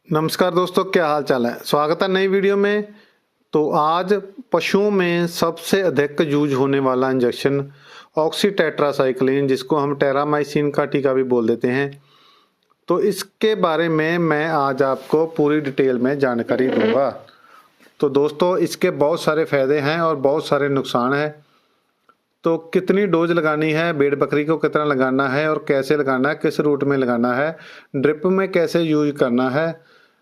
नमस्कार दोस्तों, क्या हाल चाल है। स्वागत है नई वीडियो में। तो आज पशुओं में सबसे अधिक यूज होने वाला इंजेक्शन ऑक्सीटेट्रासाइक्लिन, जिसको हम टेरामाइसिन का टीका भी बोल देते हैं, तो इसके बारे में मैं आज आपको पूरी डिटेल में जानकारी दूंगा। तो दोस्तों, इसके बहुत सारे फायदे हैं और बहुत सारे नुकसान हैं। तो कितनी डोज लगानी है, भेड़ बकरी को कितना लगाना है और कैसे लगाना है, किस रूट में लगाना है, ड्रिप में कैसे यूज करना है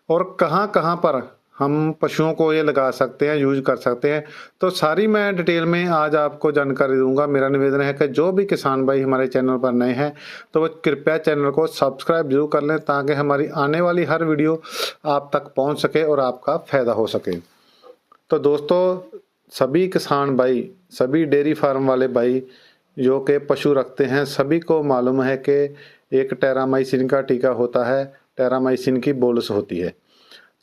और कहाँ कहाँ पर हम पशुओं को ये लगा सकते हैं, यूज कर सकते हैं, तो सारी मैं डिटेल में आज आपको जानकारी दूंगा। मेरा निवेदन है कि जो भी किसान भाई हमारे चैनल पर नए हैं तो वो कृपया चैनल को सब्सक्राइब जरूर कर लें, ताकि हमारी आने वाली हर वीडियो आप तक पहुंच सके और आपका फायदा हो सके। तो दोस्तों, सभी किसान भाई, सभी डेयरी फार्म वाले भाई जो कि पशु रखते हैं, सभी को मालूम है कि एक टेरामाइसिन का टीका होता है, टेरामाइसिन की बोलस होती है।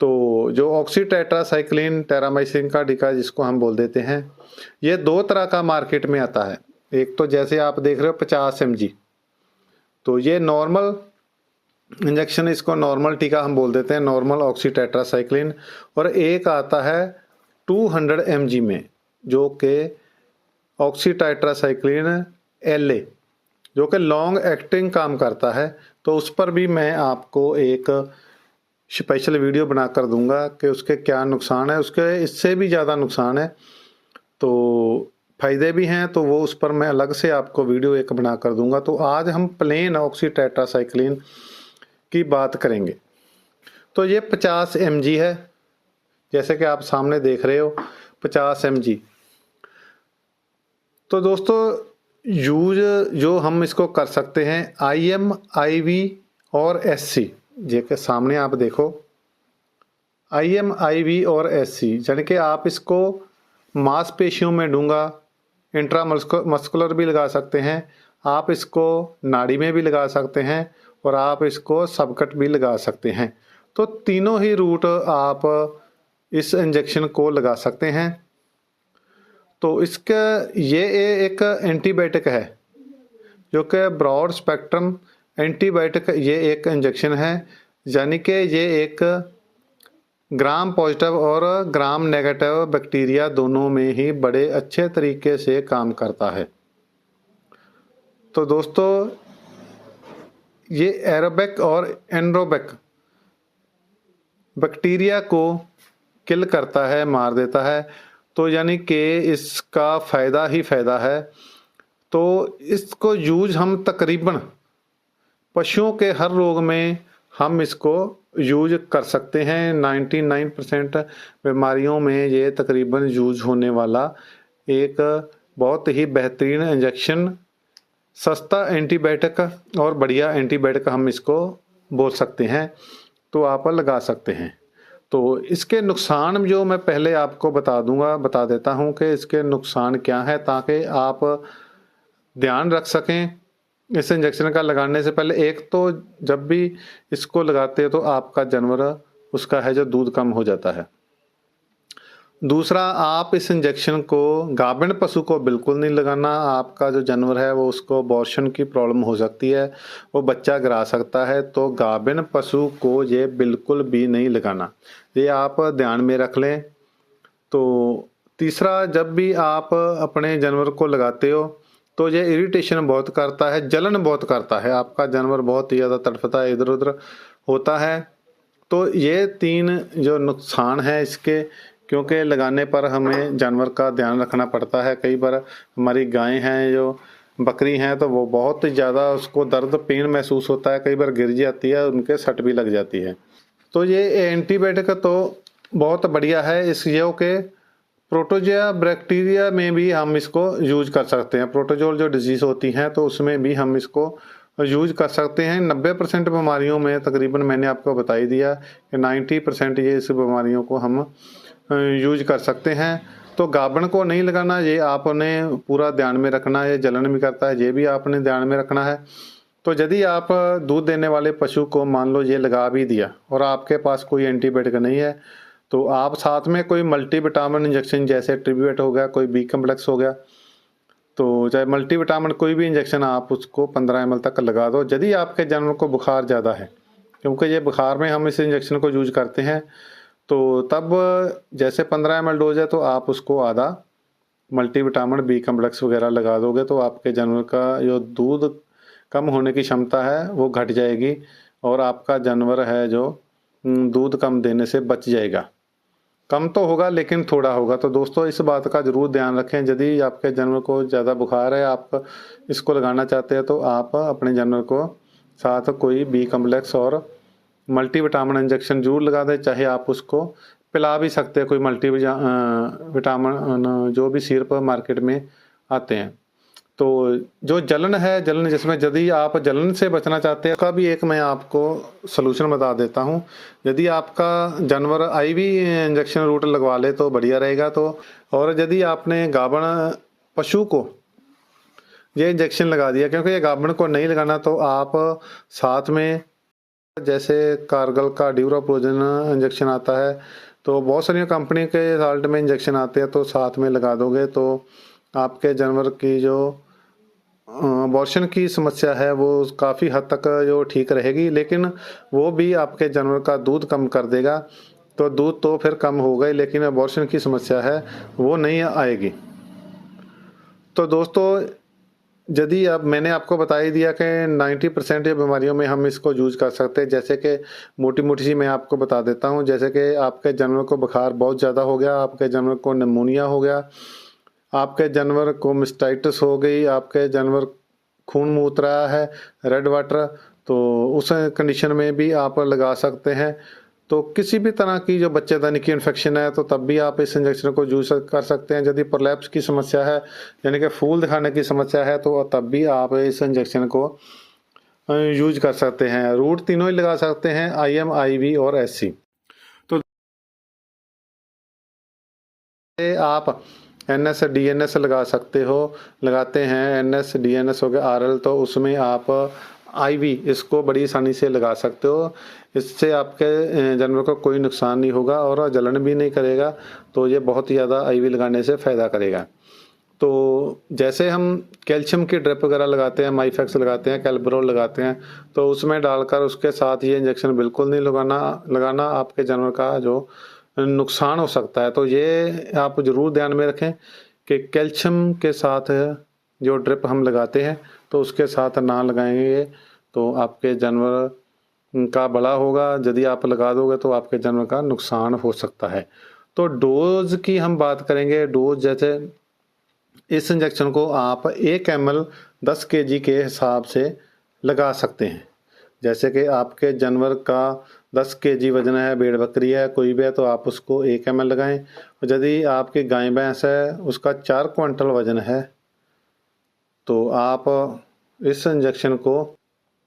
तो जो ऑक्सीटेट्रासाइक्लिन टेरामाइसिन का टीका जिसको हम बोल देते हैं, ये दो तरह का मार्केट में आता है। एक तो जैसे आप देख रहे हो 50 mg, तो ये नॉर्मल इंजेक्शन, इसको नॉर्मल टीका हम बोल देते हैं, नॉर्मल ऑक्सीटेट्रासाइक्लिन। और एक आता है 200 mg में, जो कि ऑक्सीटेट्रासाइक्लिन LA, जो कि लॉन्ग एक्टिंग काम करता है। तो उस पर भी मैं आपको एक स्पेशल वीडियो बनाकर दूंगा कि उसके क्या नुकसान है, उसके इससे भी ज़्यादा नुकसान है, तो फायदे भी हैं, तो वो उस पर मैं अलग से आपको वीडियो एक बनाकर दूंगा। तो आज हम प्लेन ऑक्सीटेट्रासाइक्लिन की बात करेंगे। तो ये 50 mg है, जैसे कि आप सामने देख रहे हो 50 mg। तो दोस्तों, यूज जो हम इसको कर सकते हैं IM, IV और SC, जे के सामने आप देखो IM, IV और SC, यानी कि आप इसको मांसपेशियों में दूंगा, इंट्रामस्कुलर भी लगा सकते हैं, आप इसको नाड़ी में भी लगा सकते हैं और आप इसको सबकट भी लगा सकते हैं। तो तीनों ही रूट आप इस इंजेक्शन को लगा सकते हैं। तो इसका ये एक एंटीबायोटिक है, जो कि ब्रॉड स्पेक्ट्रम एंटीबायोटिक, ये एक इंजेक्शन है, यानी कि ये एक ग्राम पॉजिटिव और ग्राम नेगेटिव बैक्टीरिया दोनों में ही बड़े अच्छे तरीके से काम करता है। तो दोस्तों, ये एरोबिक और एनरोबिक बैक्टीरिया को किल करता है, मार देता है। तो यानी कि इसका फ़ायदा ही फ़ायदा है। तो इसको यूज हम तकरीबन पशुओं के हर रोग में हम इसको यूज कर सकते हैं। 99% बीमारियों में ये तकरीबन यूज होने वाला एक बहुत ही बेहतरीन इंजेक्शन, सस्ता एंटीबायोटिक और बढ़िया एंटीबायोटिक हम इसको बोल सकते हैं, तो आप लगा सकते हैं। तो इसके नुकसान जो मैं पहले आपको बता देता हूं कि इसके नुकसान क्या है, ताकि आप ध्यान रख सकें इस इंजेक्शन का लगाने से पहले। एक तो जब भी इसको लगाते हो तो आपका जानवर, उसका है जो दूध कम हो जाता है। दूसरा, आप इस इंजेक्शन को गाभिन पशु को बिल्कुल नहीं लगाना। आपका जो जानवर है वो, उसको अबॉर्शन की प्रॉब्लम हो सकती है, वो बच्चा गिरा सकता है, तो गाभिन पशु को ये बिल्कुल भी नहीं लगाना, ये आप ध्यान में रख लें। तो तीसरा, जब भी आप अपने जानवर को लगाते हो तो ये इरिटेशन बहुत करता है, जलन बहुत करता है, आपका जानवर बहुत ही ज़्यादा तड़फता है, इधर उधर होता है। तो ये 3 जो नुकसान है इसके, क्योंकि लगाने पर हमें जानवर का ध्यान रखना पड़ता है। कई बार हमारी गायें हैं, जो बकरी हैं, तो वो बहुत ज़्यादा उसको दर्द पेन महसूस होता है, कई बार गिर जाती है, उनके सट भी लग जाती है। तो ये एंटीबायोटिक तो बहुत बढ़िया है। इस यो के प्रोटोजोआ बैक्टीरिया में भी हम इसको यूज कर सकते हैं। प्रोटोजोल जो डिजीज़ होती हैं, तो उसमें भी हम इसको यूज कर सकते हैं। 90% बीमारियों में तकरीबन मैंने आपको बता ही दिया कि 90% ये इस बीमारियों को हम यूज कर सकते हैं। तो गाभिन को नहीं लगाना, ये आपने पूरा ध्यान में रखना है। जलन भी करता है, ये भी आपने ध्यान में रखना है। तो यदि आप दूध देने वाले पशु को मान लो ये लगा भी दिया और आपके पास कोई एंटीबायोटिक नहीं है, तो आप साथ में कोई मल्टीविटामिन इंजेक्शन, जैसे ट्रिब्यूट हो गया, कोई बी कम्प्लेक्स हो गया, तो चाहे मल्टीविटामिन कोई भी इंजेक्शन आप उसको 15 ml तक लगा दो। यदि आपके जानवर को बुखार ज़्यादा है क्योंकि ये बुखार में हम इस इंजेक्शन को यूज करते हैं। तो तब जैसे 15 ml डोज है तो आप उसको आधा मल्टीविटामिन बी कम्प्लेक्स वगैरह लगा दोगे तो आपके जानवर का जो दूध कम होने की क्षमता है वो घट जाएगी और आपका जानवर है जो दूध कम देने से बच जाएगा। कम तो होगा लेकिन थोड़ा होगा। तो दोस्तों इस बात का ज़रूर ध्यान रखें। यदि आपके जानवर को ज़्यादा बुखार है, आप इसको लगाना चाहते हैं, तो आप अपने जानवर को साथ कोई बी कम्प्लेक्स और मल्टीविटामिन इंजेक्शन जरूर लगा दें। चाहे आप उसको पिला भी सकते हैं कोई विटामिन जो भी सिरप मार्केट में आते हैं। तो जो जलन है, जलन जिसमें यदि आप जलन से बचना चाहते हैं, उसका भी एक मैं आपको सलूशन बता देता हूं। यदि आपका जानवर आईवी इंजेक्शन रूट लगवा ले तो बढ़िया रहेगा। तो और यदि आपने गाभण पशु को ये इंजेक्शन लगा दिया, क्योंकि ये गाभण को नहीं लगाना, तो आप साथ में जैसे कारगल का ड्यूराप्रोजन इंजेक्शन आता है, तो बहुत सारी कंपनी के साल्ट में इंजेक्शन आते हैं, तो साथ में लगा दोगे तो आपके जानवर की जो अबॉर्शन की समस्या है वो काफ़ी हद तक जो ठीक रहेगी, लेकिन वो भी आपके जानवर का दूध कम कर देगा। तो दूध तो फिर कम होगा ही, लेकिन अबॉर्शन की समस्या है वो नहीं आएगी। तो दोस्तों यदि अब मैंने आपको बता ही दिया कि 90% ये बीमारियों में हम इसको यूज कर सकते हैं। जैसे कि मोटी मोटी सी मैं आपको बता देता हूँ। जैसे कि आपके जानवर को बुखार बहुत ज़्यादा हो गया, आपके जानवर को निमोनिया हो गया, आपके जानवर को मिस्टाइटिस हो गई, आपके जानवर खून मूत रहा है, रेड वाटर, तो उस कंडीशन में भी आप लगा सकते हैं। तो किसी भी तरह की जो बच्चेदानी की इन्फेक्शन है तो तब भी आप इस इंजेक्शन को यूज कर सकते हैं। यदि प्रोलैप्स की समस्या है, यानी कि फूल दिखाने की समस्या है, तो तब भी आप इस इंजेक्शन को यूज कर सकते हैं। रूट तीनों ही लगा सकते हैं, IM, IV और SC। तो आप NS DNS लगा सकते हो, लगाते हैं NS DNS हो गया RL, तो उसमें आप IV इसको बड़ी आसानी से लगा सकते हो। इससे आपके जानवर को कोई नुकसान नहीं होगा और जलन भी नहीं करेगा। तो ये बहुत ही ज़्यादा IV लगाने से फ़ायदा करेगा। तो जैसे हम कैल्शियम की ड्रिप वगैरह लगाते हैं, माइफेक्स लगाते हैं, कैल्बरोल लगाते हैं, तो उसमें डालकर उसके साथ ये इंजेक्शन बिल्कुल नहीं लगाना आपके जानवर का जो नुकसान हो सकता है। तो ये आप ज़रूर ध्यान में रखें कि कैल्शियम के साथ जो ड्रिप हम लगाते हैं तो उसके साथ ना लगाएंगे तो आपके जानवर का बड़ा होगा। यदि आप लगा दोगे तो आपके जानवर का नुकसान हो सकता है। तो डोज की हम बात करेंगे। डोज जैसे इस इंजेक्शन को आप 1 ml 10 kg के हिसाब से लगा सकते हैं। जैसे कि आपके जानवर का 10 kg वजन है, भेड़ बकरी है, कोई भी है, तो आप उसको 1 ml लगाएं। और यदि आपकी गाय भैंस है, उसका 4 क्विंटल वजन है, तो आप इस इंजेक्शन को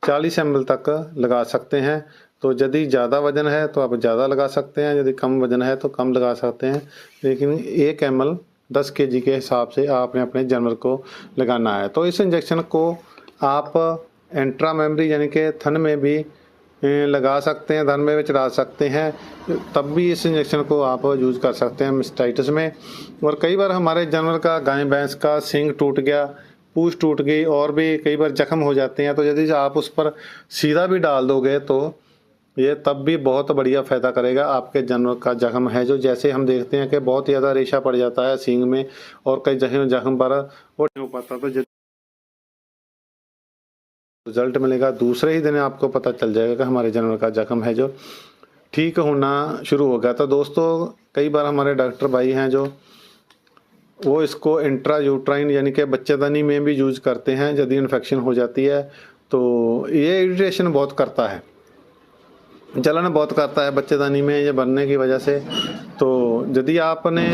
40 ml तक लगा सकते हैं। तो यदि ज़्यादा वजन है तो आप ज़्यादा लगा सकते हैं, यदि कम वजन है तो कम लगा सकते हैं, लेकिन 1 ml 10 kg के हिसाब से आपने अपने जानवर को लगाना है। तो इस इंजेक्शन को आप इंट्रा मेमरी यानी कि थन में भी लगा सकते हैं, धन में भी चढ़ा सकते हैं, तब भी इस इंजेक्शन को आप यूज़ कर सकते हैं मिस्टाइटिस में। और कई बार हमारे जानवर का, गाय भैंस का सींग टूट गया, पूंछ टूट गई और भी कई बार जख्म हो जाते हैं, तो यदि आप उस पर सीधा भी डाल दोगे तो ये तब भी बहुत बढ़िया फ़ायदा करेगा। आपके जानवर का जख्म है जो, जैसे हम देखते हैं कि बहुत ज़्यादा रेशा पड़ जाता है सींग में और कई जख्म पर वो नहीं हो पाता, तो रिजल्ट मिलेगा दूसरे ही दिन आपको पता चल जाएगा कि हमारे जानवर का जख्म है जो ठीक होना शुरू हो गया। तो दोस्तों कई बार हमारे डॉक्टर भाई हैं जो वो इसको इंट्रा यूट्राइन यानी कि बच्चेदानी में भी यूज करते हैं। यदि इन्फेक्शन हो जाती है तो ये इरिटेशन बहुत करता है, जलन बहुत करता है बच्चेदानी में ये भरने की वजह से। तो यदि आपने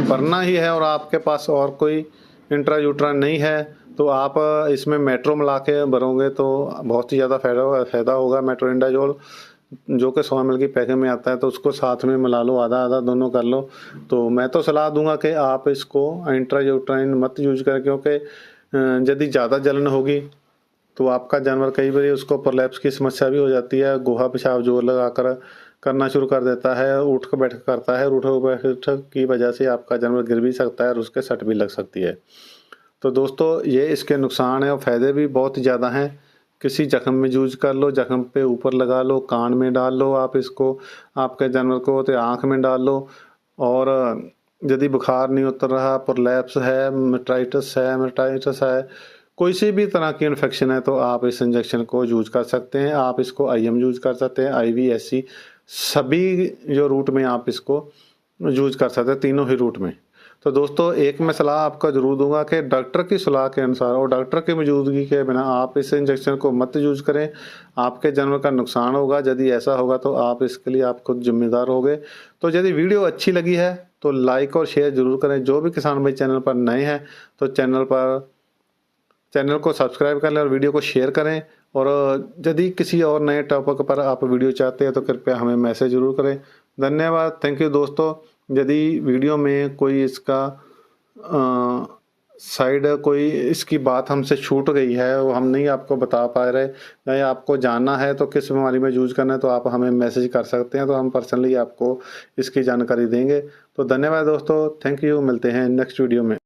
भरना ही है और आपके पास और कोई इंट्रा यूट्राइन नहीं है तो आप इसमें मेट्रो मिला के भरोगे तो बहुत ही ज़्यादा फ़ायदा होगा। मेट्रोइंडाजोल जो कि 100 ml की पैकेट में आता है, तो उसको साथ में मिला लो, आधा आधा दोनों कर लो। तो मैं तो सलाह दूंगा कि आप इसको इंट्रा यूट्राइन मत यूज करें, क्योंकि यदि ज़्यादा जलन होगी तो आपका जानवर कई बार उसको प्रोलैप्स की समस्या भी हो जाती है। गुहा पेशाब जोर लगाकर करना शुरू कर देता है, उठ कर बैठ करता है, उठ बैठ की वजह से आपका जानवर गिर भी सकता है और उसके सट भी लग सकती है। तो दोस्तों ये इसके नुकसान है और फ़ायदे भी बहुत ज़्यादा हैं। किसी जख्म में यूज कर लो, जख्म पे ऊपर लगा लो, कान में डाल लो आप इसको, आपके जानवर को तो आँख में डाल लो। और यदि बुखार नहीं उतर रहा, प्रोलैप्स है, मेटाइटिस है, कोई सी भी तरह की इन्फेक्शन है, तो आप इस इंजेक्शन को यूज कर सकते हैं। आप इसको IM यूज कर सकते हैं, IV, SC, सभी जो रूट में आप इसको यूज कर सकते हैं, तीनों ही रूट में। तो दोस्तों, एक मैं सलाह आपको ज़रूर दूंगा कि डॉक्टर की सलाह के अनुसार और डॉक्टर की मौजूदगी के बिना आप इस इंजेक्शन को मत यूज करें। आपके जानवर का नुकसान होगा। यदि ऐसा होगा तो आप इसके लिए आप खुद जिम्मेदार होगे। तो यदि वीडियो अच्छी लगी है तो लाइक और शेयर जरूर करें। जो भी किसान भाई चैनल पर नए हैं तो चैनल को सब्सक्राइब कर लें और वीडियो को शेयर करें। और यदि किसी और नए टॉपिक पर आप वीडियो चाहते हैं तो कृपया हमें मैसेज जरूर करें। धन्यवाद, थैंक यू दोस्तों। यदि वीडियो में कोई इसका साइड कोई इसकी बात हमसे छूट गई है, वो हम नहीं आपको बता पा रहे, या आपको जानना है तो किस बीमारी में यूज करना है, तो आप हमें मैसेज कर सकते हैं, तो हम पर्सनली आपको इसकी जानकारी देंगे। तो धन्यवाद दोस्तों, थैंक यू। मिलते हैं नेक्स्ट वीडियो में।